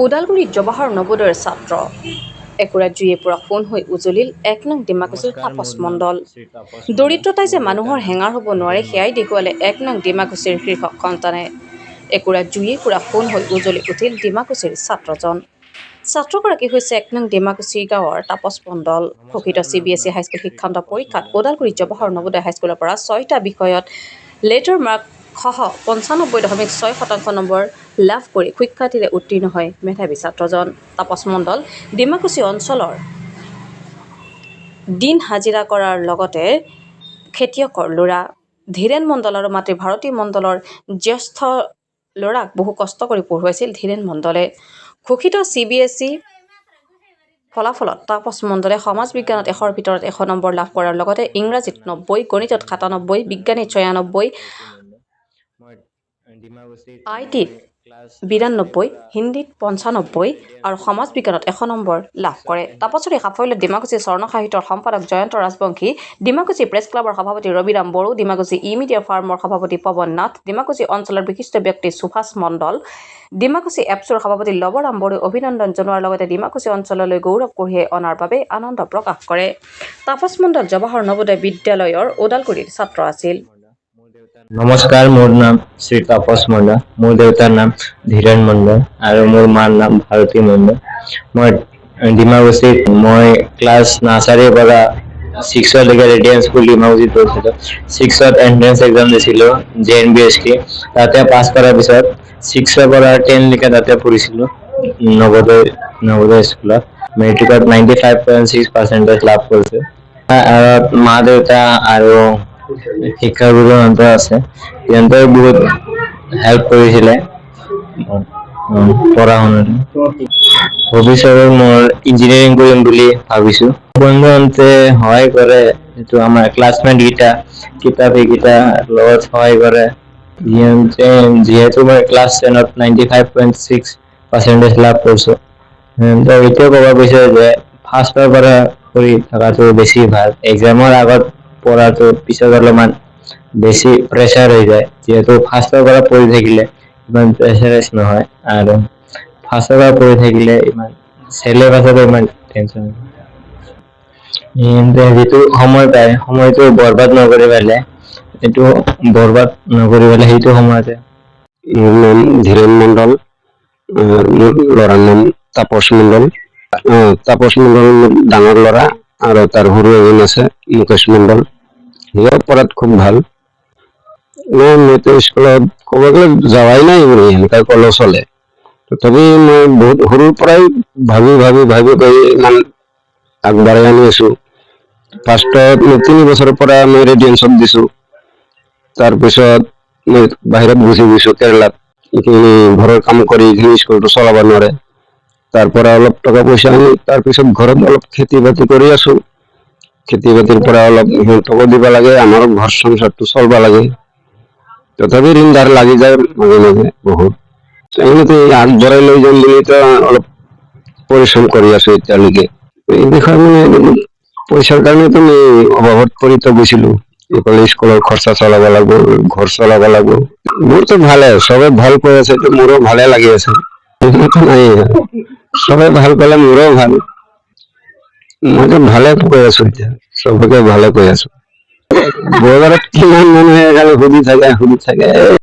ওদালগুৰিত জৱাহৰ নৱোদয়ৰ ছাত্ৰ একুৰা জুয়ে পৰা ফোন হৈ উজলিল ১ নং ডিমাকুছিৰ তাপস মণ্ডল। দৰিদ্ৰতাই যে মানুহৰ হেঙাৰ হ'ব নোৱাৰে সেয়াই দেখুৱালে ১ নং ডিমাকুছিৰ কৃষক সন্তানে। একুৰা জুয়ে পৰা ফোন হৈ উজলি উঠিল ডিমাকুছিৰ ছাত্ৰজন। ছাত্ৰগৰাকী হৈছে ১ নং ডিমাকুছি গাঁৱৰ তাপস মণ্ডল। ঘোষিত CBSE হাইস্কুল শিক্ষান্ত পৰীক্ষাত ওদালগুৰি জৱাহৰ নৱোদয় হাইস্কুলৰ পৰা ৬টা বিষয়ত লেটাৰ মাৰ্ক সহ ৯৫.৬% নম্বৰ লাভ কৰি সুখ্যাতিৰে উত্তীৰ্ণ হয় মেধাৱী ছাত্ৰজন। তাপস মণ্ডল ডিমাকুছি অঞ্চলৰ দিন হাজিৰা কৰাৰ লগতে খেতিয়কৰ ল'ৰা। ধীৰেন মণ্ডল আৰু মাতৃ ভাৰতী মণ্ডলৰ জ্যেষ্ঠ ল'ৰাক বহু কষ্ট কৰি পঢ়ুৱাইছিল ধীৰেন মণ্ডলে। ঘোষিত CBSE ফলাফলত তাপস মণ্ডলে সমাজ বিজ্ঞানত ১০০ৰ ভিতৰত ১০০ নম্বৰ লাভ কৰাৰ লগতে ইংৰাজীত ৯০, গণিতত ৯৭, বিজ্ঞানীত ৯৬, ITত ৯২, হিন্দীত ৯৫ আৰু সমাজ বিজ্ঞানত ১০০ নম্বৰ লাভ কৰে। তাপসৰ এই সাফল্যত ডিমাকুছী স্বৰ্ণ সাহিত্যৰ সম্পাদক জয়ন্ত ৰাজবংশী, ডিমাকুছী প্ৰেছ ক্লাবৰ সভাপতি ৰবিৰাম বড়ো, ডিমাকুছী ই-মিডিয়া ফাৰ্মৰ সভাপতি পৱন নাথ, ডিমাকুছী অঞ্চলৰ বিশিষ্ট ব্যক্তি সুভাষ মণ্ডল, ডিমাকুছী এপছৰ সভাপতি লৱৰাম বড়োই অভিনন্দন জনোৱাৰ লগতে ডিমাকুছী অঞ্চললৈ গৌৰৱ কঢ়িয়াই অনাৰ বাবে আনন্দ প্ৰকাশ কৰে। তাপস মণ্ডল জৱাহৰ নৱোদয় বিদ্যালয়ৰ ওদালগুৰিৰ ছাত্ৰ আছিল। নমস্কাৰ, মোৰ নাম শ্ৰী তাপস মণ্ডল। মোৰ দেউতাৰ নাম ধীৰেন মণ্ডল আৰু মোৰ মাৰ নাম ভাৰতী মণ্ডল। মই ডিমাকুছিত ক্লাছ নাৰ্চাৰীৰ পৰা 6লৈকে ৰেডিয়েন্ট স্কুল ডিমাকুছিত পঢ়িছিলোঁ। 6ত এন্ট্ৰেন্স এক্সাম দিছিলোঁ JNBST। তাতে পাছ কৰাৰ পিছত 6ৰ পৰা 10লৈকে তাতে পঢ়িছিলোঁ নৱোদয় স্কুলত। মেট্ৰিকত 95.6% লাভ কৰিছোঁ। মা দেউতা আৰু শিক্ষাগুৰু আছে, সিহঁতে বহুত হেল্প কৰিছিলে পঢ়া শুনাত। ভৱিষ্যতে মই ইঞ্জিনিয়াৰিং কৰিম বুলি ভাবিছোঁ। বন্ধুহঁতে সহায় কৰে, যিটো আমাৰ ক্লাছমেট কেইটা কিতাপ সেইকেইটা লগত সহায় কৰে। যিহেতু মই ক্লাছ 10ত 95.6% লাভ কৰিছোঁ, এইটোৱে ক'ব বিচাৰোঁ যে ফাৰ্ষ্টৰ পৰা কৰি থকাটো বেছি ভাল। এক্সামৰ আগত পঢ়াটো পিছত অলপমান বেছি প্ৰেছাৰ হৈ যায়, যিহেতু ফাৰ্ষ্টৰ পৰা পঢ়ি থাকিলে ইমান প্ৰেছাৰাইজ নহয় আৰু ফাৰ্ষ্টৰ পৰা পঢ়ি থাকিলে ইমান চিলেবাছতো ইমান টেনচন নহয়। যিটো সময় পায় সময়টো বৰবাদ নকৰি পেলাই সেইটো সময়তে। মোৰ নাম ধীৰেন মণ্ডল, মোৰ ল'ৰাৰ নাম তাপস মণ্ডল। তাপস মণ্ডল মোৰ ডাঙৰ ল'ৰা আৰু তাৰ সৰু এজন আছে মুকেশ মণ্ডল। সিও পঢ়াত খুব ভাল। মইতো স্কুলত ক'ব গ'লে যোৱাই নাই বুলি সেনেকৈ ক'লেও চলে। তথাপি মই বহুত সৰুৰ পৰাই ভাবি গৈ ইমান আগবাঢ়াই আনি আছোঁ। ফাৰ্ষ্টত 3 বছৰৰ পৰা মই ৰেডিয়েন্সত দিছোঁ। তাৰপিছত মই বাহিৰত গুচি গৈছোঁ কেৰেলাত। এইখিনি ঘৰৰ কাম কৰি স্কুলটো চলাব নোৱাৰে। তাৰ পৰা অলপ টকা পইচা আনি তাৰপিছত ঘৰত অলপ খেতি বাতি কৰি আছোঁ। খেতি বাতিৰ পৰা অলপ সিহঁতকো দিব লাগে, আমাৰো ঘৰ সংসাৰটো চলিব লাগে। তথাপি ঋণ ধাৰ লাগি যায় মাজে মাজে বহুত। এনেকৈ আগবঢ়াই লৈ যাম বুলি অলপ পৰিশ্ৰম কৰি আছোঁ এতিয়ালৈকে। এই বিষয়ে মানে পইচাৰ কাৰণেতো মই অভাৱত পৰি গৈছিলোঁ। এইফালে স্কুলৰ খৰচা চলাব লাগিব, ঘৰ চলাব লাগিব। মোৰতো ভালে, চবে ভাল কৈ আছে, মোৰো ভালে লাগি আছে। চবে ভাল ক'লে মোৰো ভাল। মইতো ভালে কৈ আছো, এতিয়া চবকে ভালে কৈ আছো। বজাৰত কিমান মানুহে সুধি থাকে